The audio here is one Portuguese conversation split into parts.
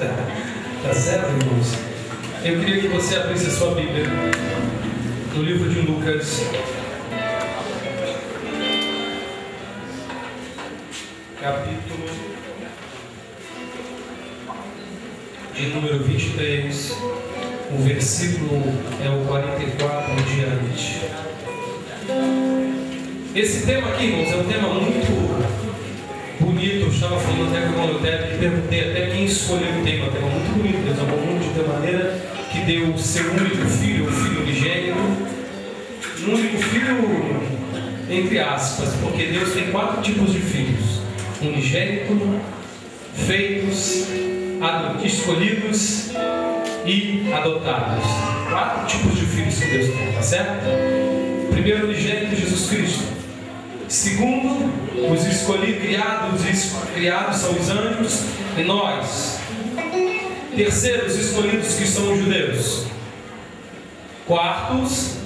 Tá certo, irmãos? Eu queria que você abrisse a sua Bíblia no livro de Lucas, capítulo de número 23, o versículo é o 44 em diante. Esse tema aqui, irmãos, é um tema muito bonito. Eu estava falando até com o Leotério e perguntei até quem escolheu o tema. Um tema muito bonito. Deus amou o mundo de tal maneira que deu o seu único filho, o filho unigênito. Um único filho, entre aspas, porque Deus tem 4 tipos de filhos: unigênito, feitos, escolhidos e adotados. 4 tipos de filhos que Deus tem, tá certo? Primeiro, unigênito, Jesus Cristo. Segundo, os escolhidos, criados são os anjos e nós. Terceiro, os escolhidos que são os judeus. Quartos,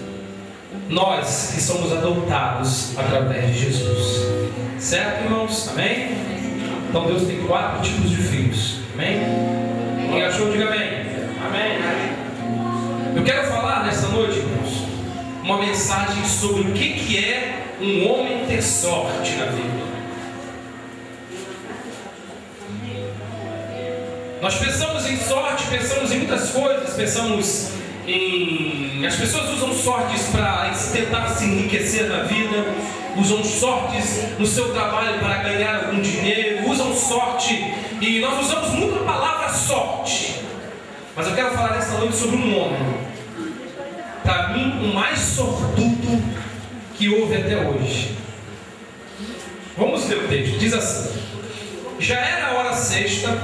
nós que somos adotados através de Jesus. Certo, irmãos? Amém? Então Deus tem 4 tipos de filhos. Amém? Quem achou, diga amém. Amém. Eu quero falar nessa noite, irmãos, uma mensagem sobre o que é um homem ter sorte na vida. Nós pensamos em sorte, pensamos em muitas coisas, pensamos em... As pessoas usam sortes para tentar se enriquecer na vida, usam sortes no seu trabalho para ganhar algum dinheiro, usam sorte, e nós usamos muito a palavra sorte. Mas eu quero falar nessa noite sobre um homem, para mim, o mais sortudo que houve até hoje. Vamos ler o texto. Diz assim: já era a hora sexta,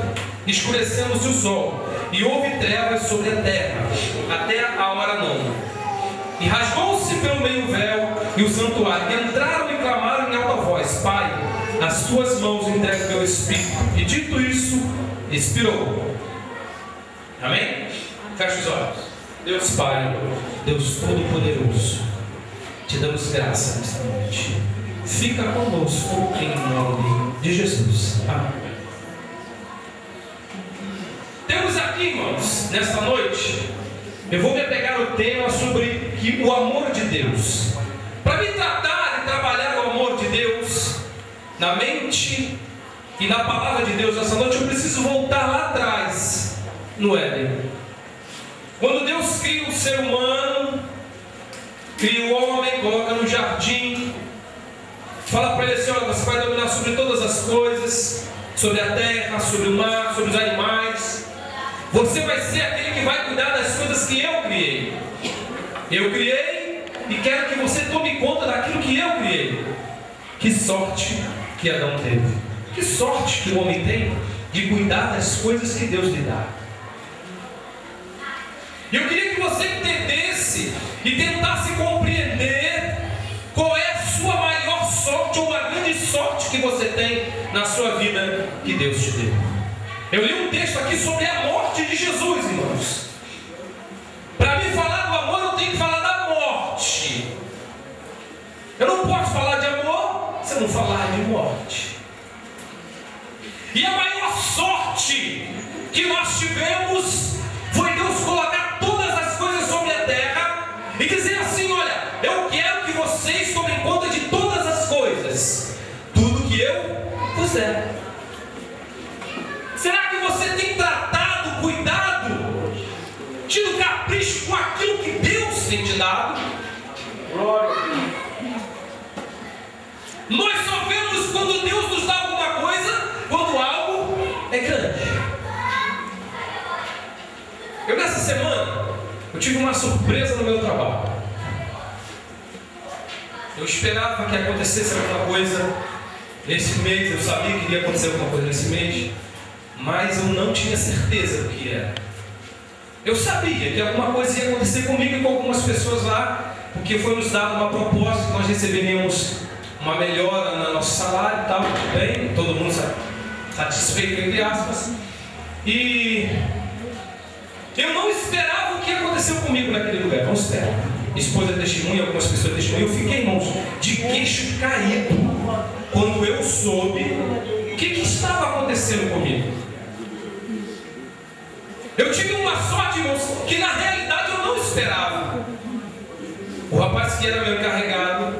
escurecendo-se o sol, e houve trevas sobre a terra, até a hora nona. E rasgou-se pelo meio o véu e o santuário, e entraram e clamaram em alta voz: Pai, nas tuas mãos entrego meu espírito. E dito isso, expirou. Amém? Feche os olhos. Deus Pai, Deus Todo-Poderoso, te damos graça nesta noite. Fica conosco em nome de Jesus. Amém. Temos aqui, irmãos, nesta noite, eu vou me apegar ao tema sobre o amor de Deus. Para me tratar e trabalhar o amor de Deus na mente e na palavra de Deus nessa noite, eu preciso voltar lá atrás, no Éden. Quando Deus cria o ser humano, cria o homem, coloca no jardim, fala para ele assim: olha, você vai dominar sobre todas as coisas, sobre a terra, sobre o mar, sobre os animais. Você vai ser aquele que vai cuidar das coisas que eu criei. Eu criei e quero que você tome conta daquilo que eu criei. Que sorte que Adão teve. Que sorte que o homem tem de cuidar das coisas que Deus lhe dá. E eu queria que você entendesse e tentasse compreender qual é a sua maior sorte ou a grande sorte que você tem na sua vida que Deus te deu. Eu li um texto aqui sobre a morte de Jesus, irmãos. Para me falar do amor, eu tenho que falar da morte. Eu não posso falar de amor se eu não falar de morte. E a maior sorte que nós tivemos foi Deus colocar todas as coisas sobre a terra e dizer assim: olha, eu quero que vocês tomem conta de todas as coisas, tudo que eu puser. Será que você tem tratado, cuidado, tido capricho com aquilo que Deus tem te dado? Nós só vemos quando Deus nos dá alguma coisa, quando algo é grande. Eu nessa semana, eu tive uma surpresa no meu trabalho. Eu esperava que acontecesse alguma coisa nesse mês, eu sabia que iria acontecer alguma coisa nesse mês, mas eu não tinha certeza do que era. Eu sabia que alguma coisa ia acontecer comigo e com algumas pessoas lá, porque foi nos dado uma proposta que nós receberíamos uma melhora no nosso salário e tal, tudo bem, todo mundo satisfeito, entre aspas. E eu não esperava o que aconteceu comigo naquele lugar, não esperava. Minha esposa testemunha, algumas pessoas testemunham. Eu fiquei, irmãos, de queixo caído quando eu soube o que estava acontecendo comigo. Eu tive uma sorte, irmãos, que na realidade eu não esperava. O rapaz que era meu encarregado,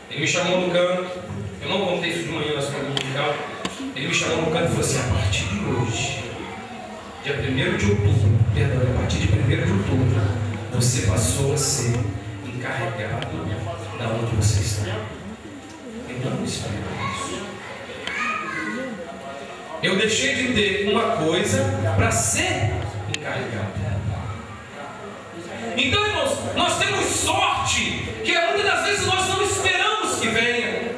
ele me chamou no canto. Eu não contei isso de manhã na escola dominical. Ele me chamou no canto e falou assim: a partir de hoje, dia 1º de outubro, perdão, a partir de 1º de outubro, você passou a ser encarregado da onde você está. Eu não esperava isso. Eu deixei de ter uma coisa para ser encarregado. Então, irmãos, nós temos sorte que muitas das vezes nós não esperamos que venha.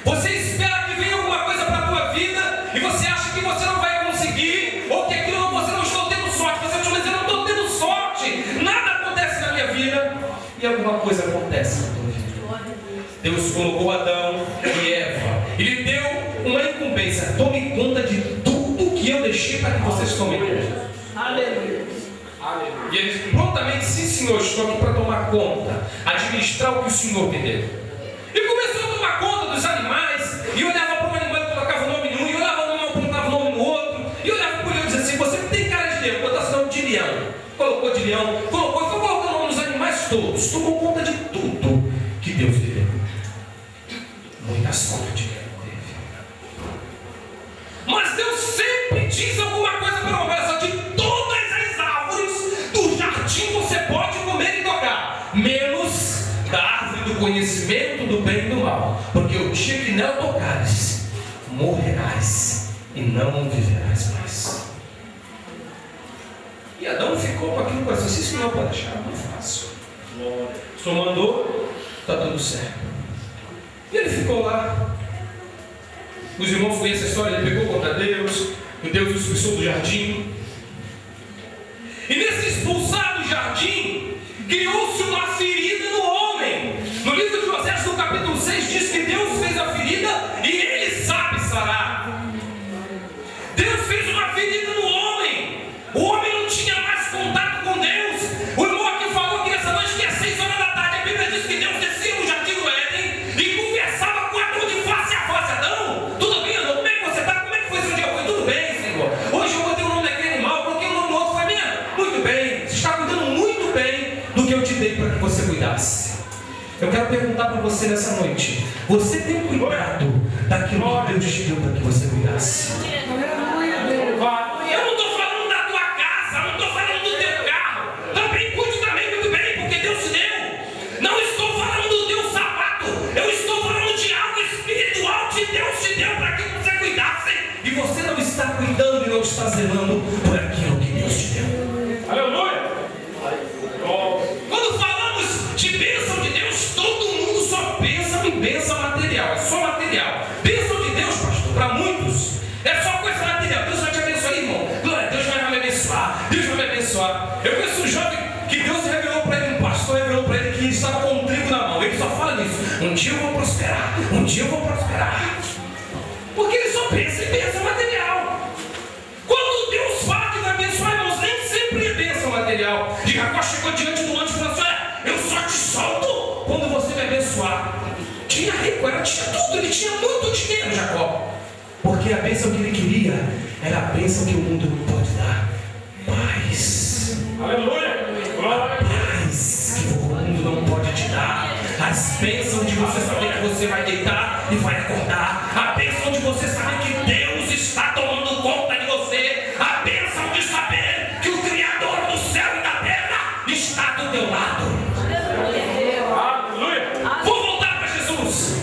Você espera que venha alguma coisa para a tua vida e você acha que você não vai conseguir, ou que aquilo você não está tendo sorte. Você diz: eu não estou tendo sorte, nada acontece na minha vida, e alguma coisa acontece na tua vida. Deus colocou Adão e Eva, Ele deu uma incumbência: tome conta de tudo que eu deixei para que vocês tomem conta. Aleluia. E eles prontamente: sim, Senhor, estou aqui para tomar conta, administrar o que o Senhor me deu. E começou a tomar conta dos animais, e olhava para um animal e colocava o nome em um, e olhava para um animal e colocava o nome no outro, e olhava para o leão e dizia assim: você tem cara de leão, botasse o nome de leão. Colocou de leão, colocou, e foi colocando o nome dos animais todos, tomou conta de tudo que Deus lhe deu. Muita sorte que ele teve. Mas Deus sempre diz alguma coisa para o homem: só de todas as árvores do jardim você pode comer e tocar, menos da árvore do conhecimento do bem e do mal, porque o dia que nela tocares, morrerás e não viverás mais. E Adão ficou com aquilo, com assim: sim, Senhor, pode deixar, não faço. O Senhor mandou, está tudo certo. E ele ficou lá. Os irmãos conhecem a história. Ele pegou contra Deus, e Deus o expulsou do jardim. E nesse expulsar do jardim, criou-se uma ferida no homem. No livro de Oséias, no capítulo 6, diz que Deus fez a ferida e Ele sabe sarar. Deus fez uma ferida no homem. O homem não tinha mais contato com Deus. O irmão aqui falou que nessa noite, que às 6 horas da tarde, a Bíblia diz que Deus descia no jardim do Éden e conversava com Adão de face a face. Adão, tudo bem, Adão? Como é que você está? Como é que foi seu dia? Foi tudo bem, Senhor. Hoje eu botei o nome daquele animal, coloquei o nome do outro. Foi mesmo? Muito bem. Você está cuidando muito bem do que eu te dei para que você cuidasse. Eu quero perguntar para você nessa noite: você tem cuidado daquilo que Deus te deu para que você cuidasse? Eu não estou falando da tua casa, não estou falando do teu carro. Também cuide também muito bem, porque Deus te deu. Não estou falando do teu sapato. Eu estou falando de algo espiritual que Deus te deu para que você cuidasse. E você não está cuidando e não está zelando por aquilo que Deus te deu. Aleluia! Quando falamos de bênção de Deus, todo mundo só pensa em bênção material. É só material. Bênção de Deus, pastor, para muitos é só coisa material. Deus vai te abençoar, irmão. Glória a Deus, vai me abençoar. Deus vai me abençoar. Eu conheço um jovem que Deus revelou para ele, um pastor revelou para ele que ele estava com um trigo na mão. Ele só fala nisso: um dia eu vou prosperar, um dia eu vou prosperar. Porque ele só pensa em bênção material. Quando Deus fala que vai abençoar, irmãos, nem sempre é bênção material. Jacó chegou diante do anjo e falou assim: olha, eu só te solto quando você me abençoar. Tinha rico, tinha tudo, ele tinha muito dinheiro, Jacó. Porque a bênção que ele queria era a bênção que o mundo não pode dar: paz. Aleluia! Paz que o mundo não pode te dar. As bênçãos de você saber que você vai deitar e vai acordar. A bênção de você saber que Deus está tomando conta de você. A bênção de saber que o Criador do céu e da terra está do teu lado. Aleluia! Vou voltar para Jesus.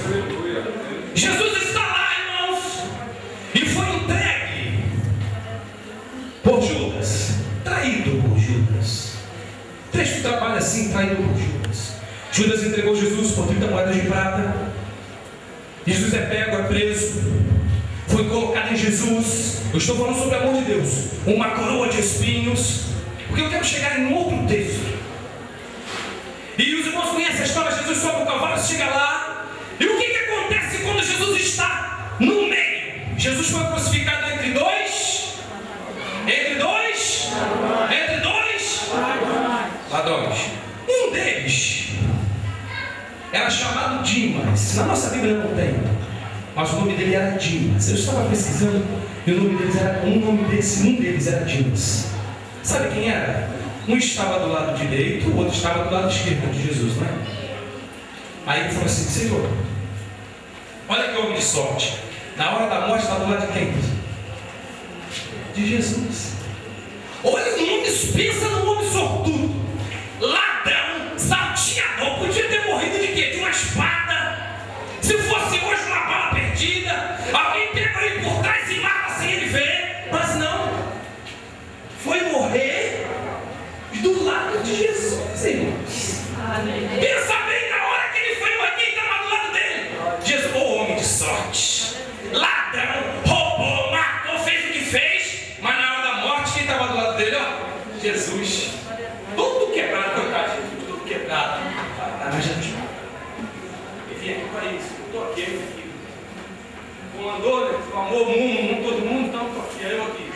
Jesus está lá, irmãos, e foi entregue por Judas, traído por Judas. O texto trabalha assim: traído por Judas. Judas entregou Jesus por 30 moedas de prata. Jesus é pego, é preso, foi colocado em Jesus. Eu estou falando sobre o amor de Deus, uma coroa de espinhos, porque eu quero chegar em outro texto. E os irmãos conhecem a história. Jesus sobe o cavalo, chega lá, e o que acontece quando Jesus está no meio? Jesus foi crucificado entre dois ladrões. Um deles era chamado Dimas. Na nossa Bíblia não tem, mas o nome dele era Dimas. Eu estava pesquisando e o nome deles era, um deles era Dimas. Sabe quem era? Um estava do lado direito, o outro estava do lado esquerdo de Jesus, né? Aí ele falou assim: Senhor, olha que homem de sorte. Na hora da morte está do lado de quem? De Jesus. Olha o nome, pensa no homem sortudo. Ladrão, salteador, podia ter morrido de quê? De uma espada. Se fosse hoje uma bala perdida, alguém pega ele por trás e mata sem ele ver. Mas não, foi morrer do lado de Jesus, irmãos. Pensa bem, na hora que ele foi morrer, quem estava do lado dele? Jesus, o homem de sorte. Ladrão, roubou, matou, fez o que fez, mas na hora da morte, quem estava do lado dele? Ó, Jesus. Tudo quebrado, coitado, tudo quebrado. Mas Jesus, eu vim aqui para isso, eu estou aqui, aqui. Comandou, né? Amou o mundo, todo mundo, então estou aqui, aí eu aqui.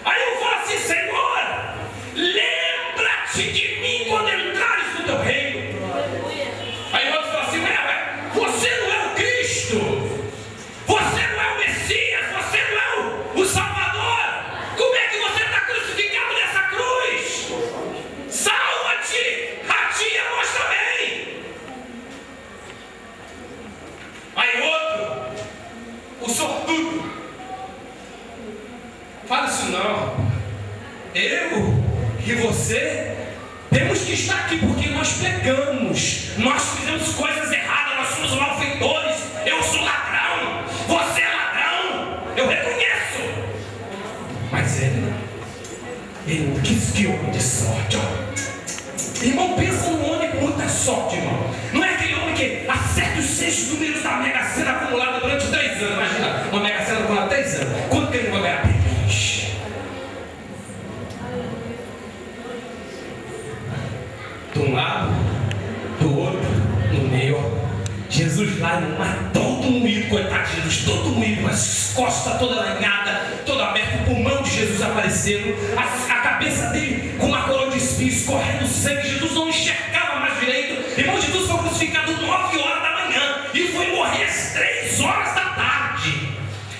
Aí eu falo assim: Senhor, lembra-te de mim quando entrares no teu reino. Aí o outro fala assim: você não é o Cristo, você não é o Messias, você não é o Salvador. Como é que você está crucificado nessa cruz? Salva-te, a ti e a nós também. Aí outro, o sortudo, fala isso não. Eu e você temos que estar aqui porque nós pecamos, nós fizemos coisas erradas, nós somos malfeitores. Eu sou ladrão, você é ladrão, eu reconheço. Mas ele que homem de sorte, ó. Irmão, pensa num homem com muita sorte, irmão. Não é aquele homem que acerta os 6 números da Mega Sena acumulada durante 3 anos. Imagina, uma Mega Sena acumulada 3 anos. Quanto que ele vai ganhar? De um lado, do outro, no meio. Jesus lá, mas todo moído, coitado de Jesus, todo moído, com as costas toda lanhada, toda aberta, o pulmão de Jesus aparecendo, a cabeça dele com uma coroa de espinhos, correndo sangue. Jesus não enxergava mais direito. Irmão, Jesus foi crucificado 9 horas da manhã e foi morrer às 3 horas da tarde.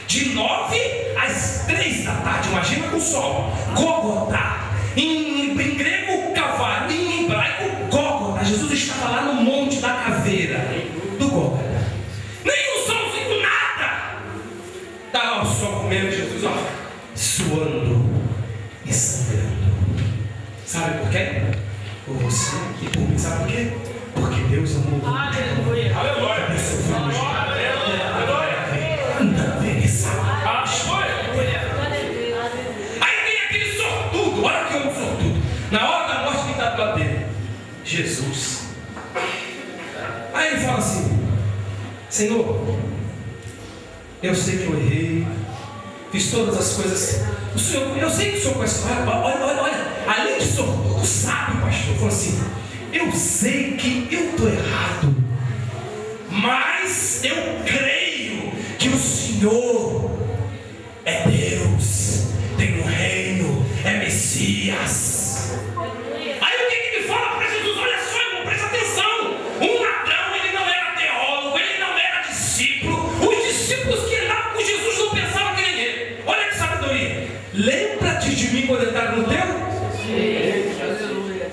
De 9 às 3 da tarde, imagina com o sol. Gólgota, em grego, Calvário, em hebraico, Gólgota. Jesus estava lá no Monte da Caveira do Gólgota. Nem um solzinho, nada. Está lá o sol comendo, Jesus, ó, suando e sangrando. Sabe por quê? Por você e por mim. Sabe por quê? Porque Deus amou o mundo. Aleluia. Aleluia. Não mereça. Aí tem aquele sortudo. Olha que homem sortudo. Na hora da morte, quem está do lado dele? Jesus. Aí ele fala assim: Senhor, eu sei que eu errei, fiz todas as coisas. O Senhor, eu sei que o Senhor conhece. Olha, além de sortudo, sábio, pastor, falou assim: eu sei que eu estou errado, mas eu creio que o Senhor é Deus, tem um reino, é Messias. Aí o que ele fala para Jesus? Olha só, irmão, presta atenção. Um ladrão, ele não era teólogo, ele não era discípulo. Os discípulos que andavam com Jesus não pensavam que nem ele. Olha que sabedoria. Lembra-te de mim quando entraram no teu?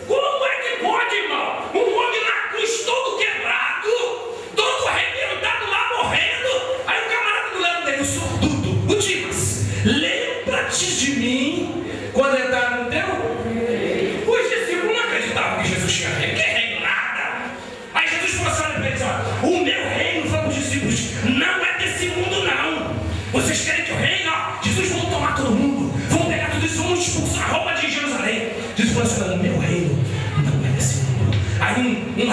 Como é que pode, irmão? Um homem na cruz todo quebrado, todo arrebentado lá morrendo. Aí o camarada do lado dele, o sortudo, o Dimas, lembra-te de mim quando entraram no teu? Os discípulos não acreditavam que Jesus tinha reino. Que reino nada. Aí Jesus falou assim: olha para eles, ó, o meu reino, falou para os discípulos, não é desse mundo não. Vocês querem que o reino, ó, Jesus, vamos tomar todo mundo, vamos pegar tudo isso, vamos expulsar Roma de Jerusalém. Jesus falou assim: o meu reino não é desse mundo. Aí um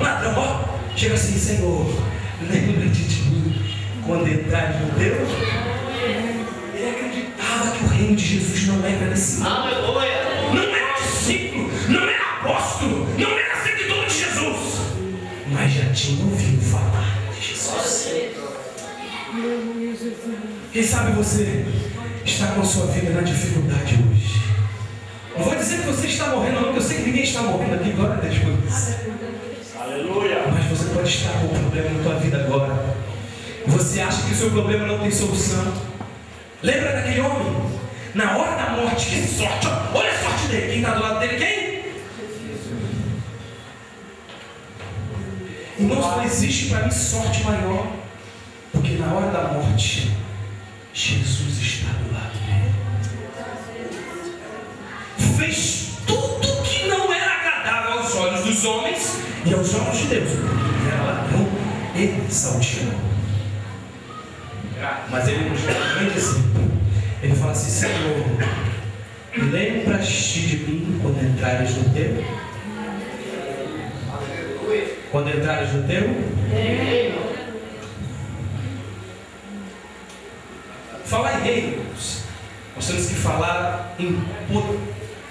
ladrão, ó, chega assim: Senhor, lembra-te de mim quando entrares no teu? Ele acreditava que o reino de Jesus não era desse mundo. Aleluia. Não era discípulo, não era apóstolo, não era seguidor de Jesus, mas já tinha ouvido falar de Jesus. Quem sabe você está com a sua vida na dificuldade hoje. Não vou dizer que você está morrendo, não, porque eu sei que ninguém está morrendo aqui, glória a Deus por isso. Aleluia. Mas você pode estar com um problema na tua vida agora. Você acha que o seu problema não tem solução. Lembra daquele homem? Na hora da morte, que sorte, olha só. sorte dele. Quem está do lado dele, quem? Irmãos, não existe para mim sorte maior do que na hora da morte, Jesus está do lado dele. Fez tudo que não era agradável aos olhos dos homens e aos olhos de Deus. Ele era ladrão e salteador. Mas ele nos dá um grande exemplo. Ele fala assim: Senhor, lembras-te de mim quando entrares no teu? Quando entrares no teu? Falar em reinos, nós temos que falar em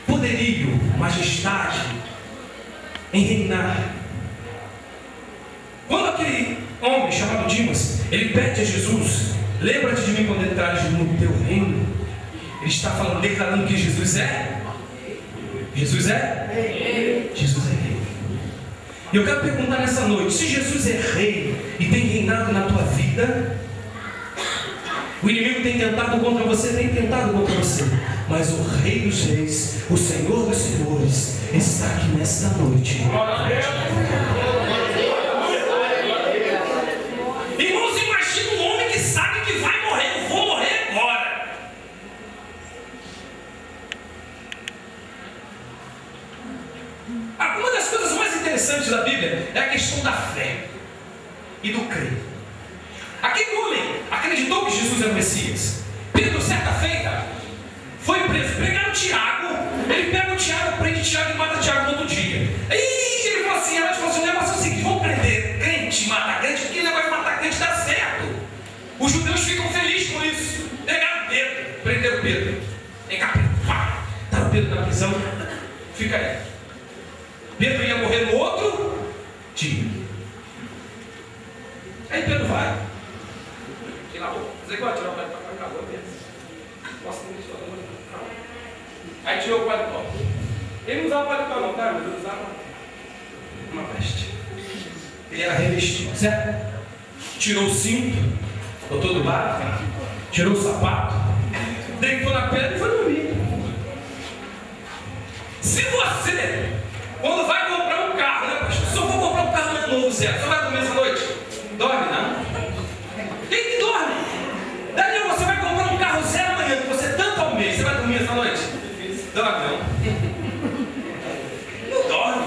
poderio, majestade, em reinar. Quando aquele homem chamado Dimas, ele pede a Jesus: lembra-te de mim quando entrares no teu reino. Ele está falando, declarando que Jesus é? Jesus é? Jesus é rei. E eu quero perguntar nessa noite: se Jesus é rei e tem reinado na tua vida, o inimigo tem tentado contra você, mas o Rei dos Reis, o Senhor dos Senhores, está aqui nesta noite. Irmãos, imagina um homem que sabe que vai morrer. Eu vou morrer agora. Uma das coisas mais interessantes da Bíblia é a questão da fé e do crer. Aquele homem acreditou que Jesus era o Messias. Pedro, certa feita, foi preso. Pegaram Tiago. Ele pega o Tiago, prende Tiago e mata Tiago no outro dia. Aí ele falou assim: o negócio é o seguinte, vamos prender crente, matar crente, porque o negócio de matar crente dá certo. Os judeus ficam felizes com isso. Pegaram Pedro, prenderam Pedro. Vem cá, Pedro, pá. Tá o Pedro na prisão. Fica aí. Pedro ia morrer no outro dia. Aí Pedro vai. Você igual tirar o paletó, acabou mesmo. Aí tirou o paletó. Ele não usava paletó não, tá? Ele usava uma veste. Ele era revestido, certo? Tirou o cinto, botou do lado, tirou o sapato, deitou na pedra e foi dormir. Se você, quando vai comprar um carro, né, pastor? Se eu for comprar um carro mais novo, certo? Você vai dormir essa noite? Dorme, não? Quem que dorme? Daniel, você vai comprar um carro zero amanhã, que você tanto almeja, você vai dormir essa noite? Dorme, não? Não dorme.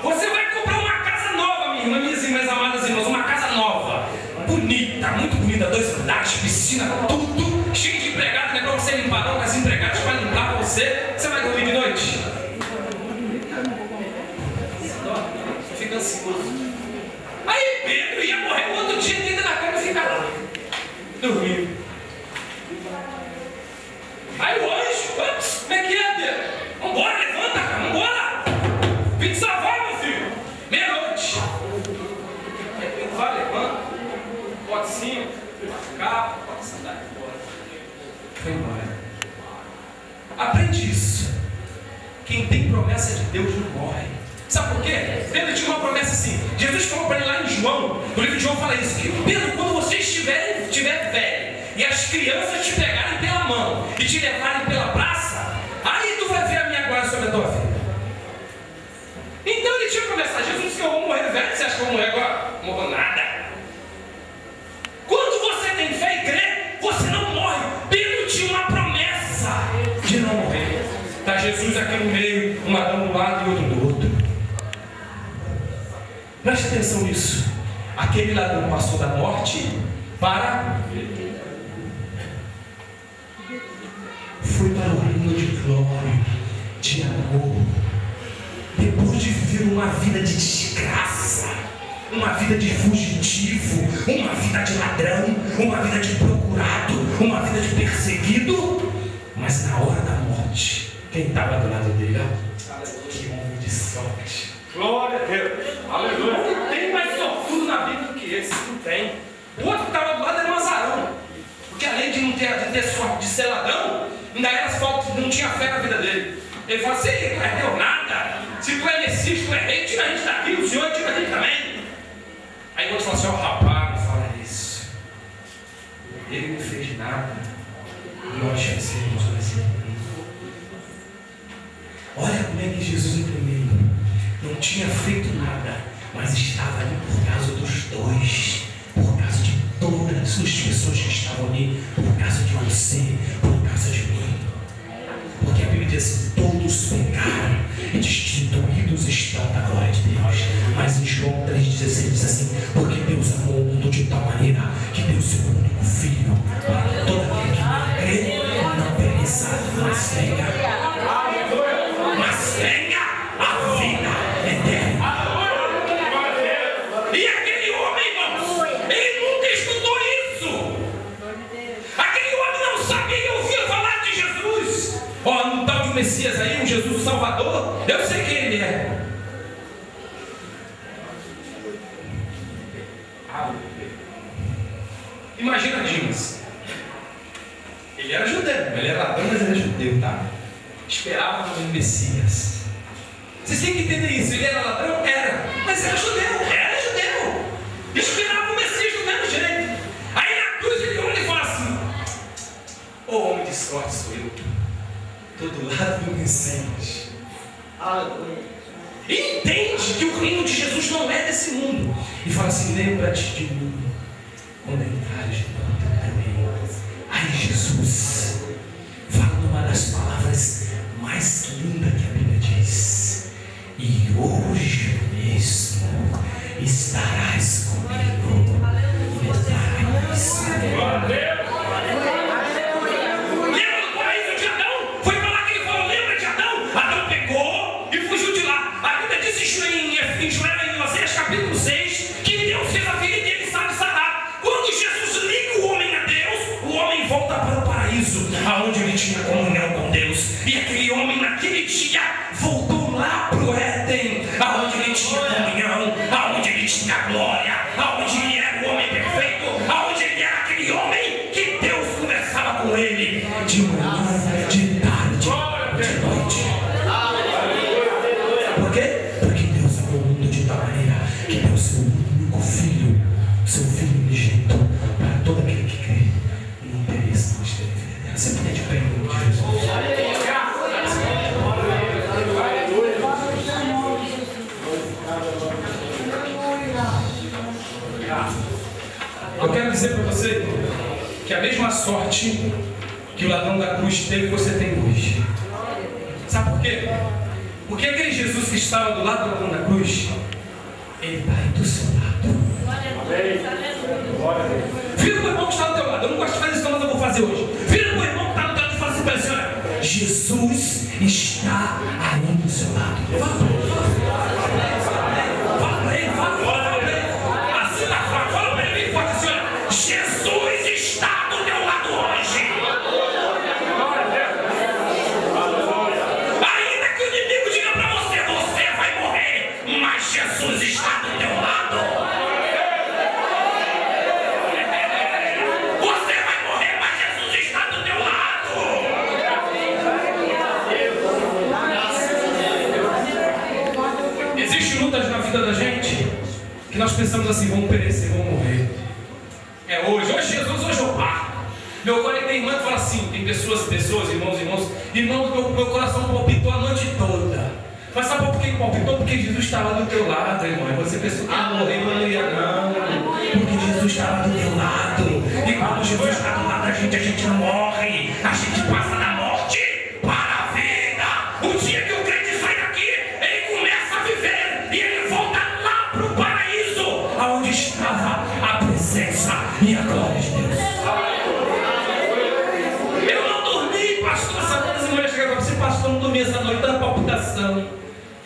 Você vai comprar uma casa nova, minha irmã, minhas irmãs amadas irmãs, uma casa nova, bonita, muito bonita, 2 andares, piscina, tudo, cheio de empregados, não é para você limpar não, mas empregados para limpar para você. Você vai dormir de noite? Você fica ansioso. Aí Pedro ia morrer no outro dia, deita na cama e fica lá, dormindo. Aí o anjo, como é que é, Pedro? Vambora, levanta, cara, vambora! Vim te salvar, meu filho! Meia-noite. Aí Pedro vai, levanta, bota cima, bota capa, bota sandália, embora. Foi embora. Aprende isso. Quem tem promessa de Deus não morre. Sabe por quê? Pedro tinha uma promessa assim. Jesus falou para ele lá em João, no livro de João fala isso, que Pedro, quando você estiver velho e as crianças te pegarem pela mão e te levarem pela praça, aí tu vai ver a minha glória sobre a tua vida. Então ele tinha promessa. Jesus disse que eu vou morrer velho. Você acha que eu vou morrer agora? Não morro nada. Quando você tem fé e crê, você não morre. Pedro tinha uma promessa de não morrer. Está Jesus aqui no meio, um ladrão do lado e outro do outro. Preste atenção nisso. Aquele ladrão passou da morte para... foi para o reino de glória, de amor. Depois de viver uma vida de desgraça, uma vida de fugitivo, uma vida de ladrão, uma vida de procurado, uma vida de perseguido, mas na hora da morte, quem estava do lado dele? Que homem de sorte. Glória a Deus. Aleluia. Não tem mais sortudo na Bíblia do que esse. Não tem. O outro que estava do lado era um azarão. Porque além de não ter sorte de ser ladrão, ainda era falta, não tinha fé na vida dele. Ele falou assim: não perdeu nada. Se tu é Messias, tu é rei, tira a gente daqui, o Senhor tira a gente também. Aí o outro falou assim: ó, rapaz, não fala isso. Ele não fez nada. Nós fizemos o exemplo. Olha como é que Jesus entendeu. Não tinha feito nada, mas estava ali por causa dos dois, por causa de todas as pessoas que estavam ali, por causa de você, por causa de mim. Porque a Bíblia diz assim: todos pecaram e destituídos estão da glória de Deus. Mas em João 3,16 diz assim: porque Deus amou o mundo de tal maneira que deu seu único filho, para todo aquele que nele crê não pereça, mas tenha a vida eterna. E aquele homem, irmãos, ele nunca estudou isso. Aquele homem não sabia ouvir falar de Jesus. Ó, um tal de Messias aí, um Jesus Salvador, eu sei quem ele é. Imagina Dimas. Ele era judeu, ele era ladrão, mas era judeu, tá? Esperava um Messias. Vocês têm que entender isso. Ele era ladrão? Era. Mas era judeu. Era judeu. Esperava o Messias do mesmo jeito. Aí na cruz ele olha e fala assim: ô homem de sorte sou eu. Estou do lado do Messias. E entende que o reino de Jesus não é desse mundo. E fala assim: lembra-te de mim quando entrares no teu reino. Aí Jesus fala numa das palavras mais lindas que a Bíblia diz: e hoje mesmo estarás comigo. Lembra do paraíso de Adão? Foi para lá que ele falou: lembra de Adão? Adão pecou e fugiu de lá. A Bíblia diz em Oséias capítulo 6 que Deus fez a filha dele, sabe, sarar. Quando Jesus liga o homem a Deus, o homem volta para o paraíso, aonde ele tinha comunhão com Deus. E aquele homem naquele dia voltou lá para o Éden, aonde ele tinha comunhão, aonde ele tinha glória, aonde ele era o homem perfeito, aonde ele era aquele homem que Deus conversava com ele de manhã, de tarde, de noite. Por quê? Porque Deus amou o mundo de tal maneira que deu seu único filho, seu filho unigênito, para todo aquele que crê e não pereça, mas tenha vida eterna. Você pode de pé em nome de Jesus. Eu quero dizer para você que a mesma sorte que o ladrão da cruz teve, você tem hoje. Sabe por quê? Porque aquele Jesus que estava do lado do ladrão da cruz, ele está aí do seu lado. Vira para o irmão que está do teu lado. Eu não gosto de fazer isso, mas eu vou fazer hoje. Vira para o irmão que está do teu lado e fala assim para ele: olha, Jesus está aí do seu lado. Fala para ele, assim na frente, fala para ele, forte assim: olha, Jesus está do teu lado hoje. Ainda que o inimigo diga para você: você vai morrer, mas Jesus está do teu lado. Você vai morrer, mas Jesus está do teu lado. Existem lutas na vida da gente que nós pensamos assim: vamos perecer, vamos morrer. É hoje Jesus, hoje eu paro. Meu colega tem irmã que fala assim: tem pessoas, irmãos, meu coração palpitou a noite toda. Mas sabe por que palpitou? Porque Jesus estava do teu lado, irmão. E você pensou que ia morrer, mas não ia não. Porque Jesus estava do teu lado. E quando Jesus está do lado da gente, a gente não morre. A gente passa da morte para a vida. O dia que o crente sai daqui, ele começa a viver. E ele volta lá para o paraíso, aonde estava a presença e a glória de Deus. Eu não dormi, pastor. Essa noite as mulheres chegaram para você: pastor, não dormi essa noite, tanta palpitação.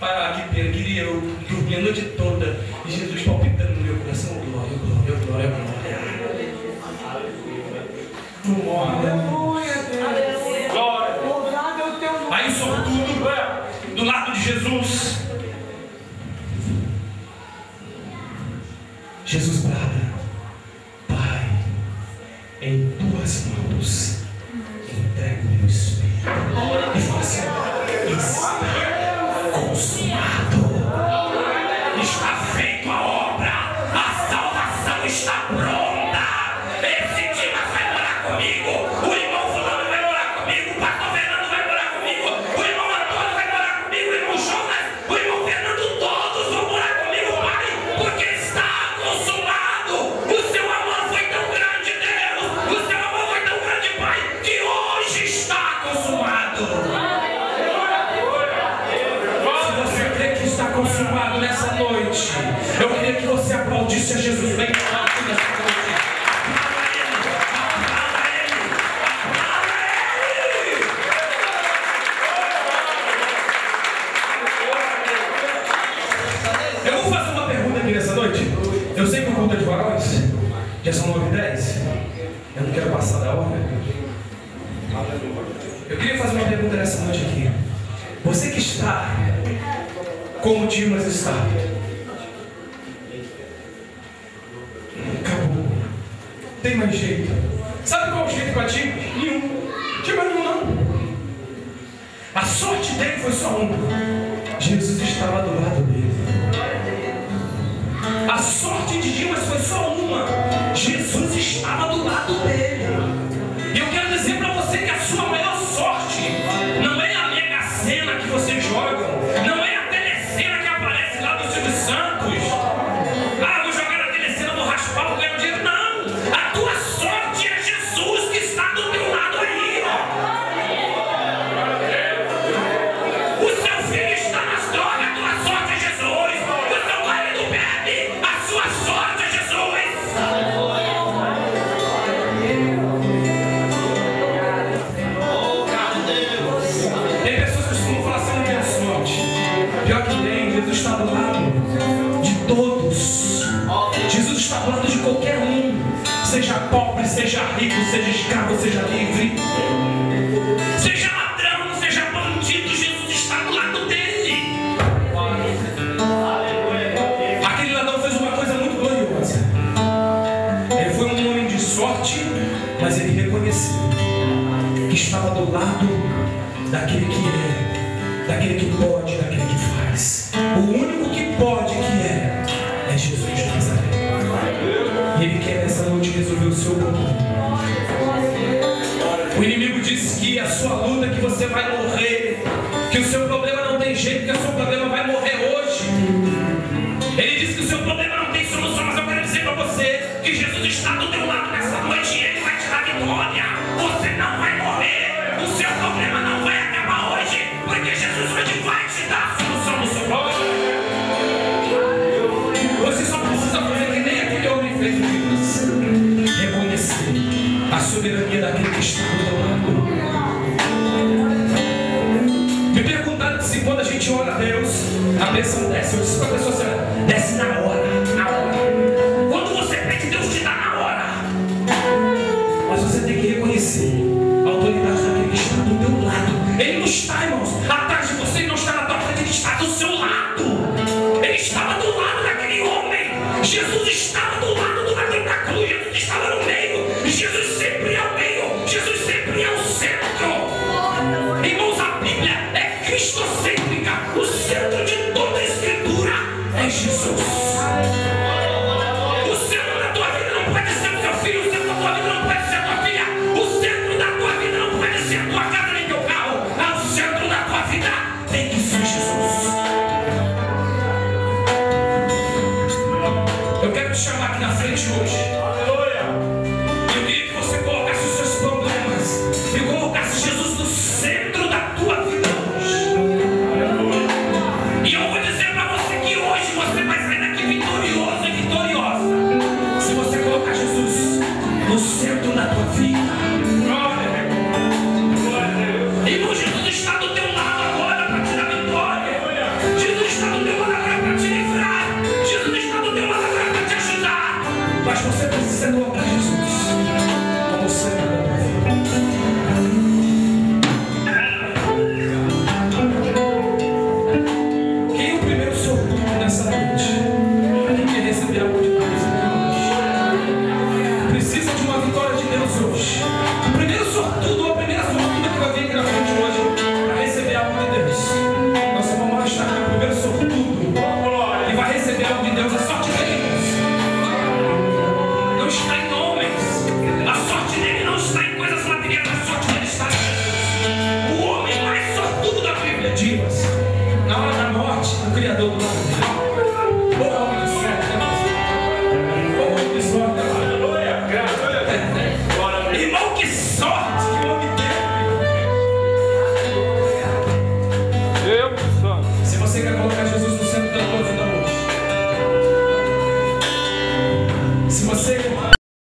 Que pena, queria eu dormir a noite toda e Jesus palpitando no meu coração: glória, glória, glória, glória. Não morre, aí, sobretudo, do lado de Jesus, Jesus brada: Pai, em tuas mãos entrego meu espírito. E fala assim: está consumado, está feita a obra, a salvação está pronta. Esse Dimas vai morar comigo, o irmão fulano vai morar comigo, o pastor Fernando vai morar comigo, o irmão Antônio vai morar comigo. Já são 9h10. Eu não quero passar da hora. Eu queria fazer uma pergunta nessa noite aqui. Você que está como Dimas está. Acabou. Tem mais jeito. Sabe qual é o jeito para ti? Nenhum. Dimas não. A sorte dele foi só uma. Jesus estava do lado dele. A sorte de Dimas foi só uma. Jesus estava do lado dele. E eu quero dizer para você que a sua maior sorte não é a Mega Sena que você joga, não é a telecena que aparece lá do Silvio Santos. Ah, vou jogar na telecena, vou raspar, vou ganhar dinheiro. Não! A tua sorte é Jesus que está do teu lado aí. O seu filho está nas drogas, a tua sorte é Jesus. O seu marido bebe, a sua sorte é Jesus. Tem pessoas que costumam falar assim, não tem a sorte. Pior que tem, Jesus está do lado de todos. Jesus está do lado de qualquer um. Seja pobre, seja rico, seja escravo, seja livre. Seja ladrão, seja bandido, Jesus está do lado dele. Aquele ladrão fez uma coisa muito gloriosa. Ele foi um homem de sorte, mas ele reconheceu que estava do lado daquele que é, daquele que pode, daquele que faz. O único que pode, que é Jesus de Nazaré. E ele quer nessa noite resolver o seu problema. O inimigo diz que a sua luta, que você vai morrer, que o seu problema não tem jeito, que o seu problema vai morrer hoje. Ele diz que o seu problema não tem solução, mas eu quero dizer para você que Jesus está do teu lado nessa noite e Ele vai te dar vitória. Você não vai morrer, o seu problema não vai acabar hoje, porque Jesus hoje vai te dar a solução do seu problema. Você só precisa fazer que nem aquele homem fez o Dimas. Reconhecer a soberania daquele que está do teu lado. Me perguntaram se quando a gente ora a Deus, a bênção desce. Eu disse para a pessoa assim, desce na hora, na hora. Quando você pede, Deus te dá na hora. Mas você tem que reconhecer a autoridade daquele que está do teu lado. Ele não está, irmãos, atrás de você, ele não está na tua frente, ele está do seu lado. Ele estava do lado daquele homem. Jesus estava do lado da cruz. Jesus estava no meio. Jesus sempre é o meio. Jesus sempre é o centro. Irmãos, a Bíblia é cristocêntrica. O centro de toda a Escritura é Jesus. O centro da tua vida não pode ser o teu filho. O centro da tua vida não pode ser a tua filha. O centro da tua vida não pode ser a tua casa nem teu carro. O centro da tua vida tem que ser Jesus. Eu quero te chamar aqui na frente hoje. Eu queria que você colocasse os seus problemas e colocasse Jesus no centro da tua vida hoje. E eu vou dizer para você que hoje você vai sair daqui vitorioso e vitoriosa se você colocar Jesus no centro da tua vida. Irmão, Jesus está do teu lado agora para te dar vitória. Jesus está do teu lado agora para te livrar. Jesus está do teu lado agora para te ajudar. Mas você precisa colocar Jesus como centro da tua vida. Quem é o primeiro sortudo nessa noite? Quem quer receber a mão de Deus hoje? Precisa de uma vitória de Deus hoje. O primeiro sortudo ou a primeira sortuda que vai vir aqui na frente hoje para receber a mão de Deus. Nossa mamãe está aqui, o primeiro sortudo. E vai receber a mão de Deus. A sorte dele não está em homens. A sorte dele não está em coisas materiais. A sorte dele está em Jesus. O homem mais sortudo da Bíblia, Dimas. Na hora da morte, o Criador do lado dele. O homem de sorte, o homem de sorte. Irmão, que sorte!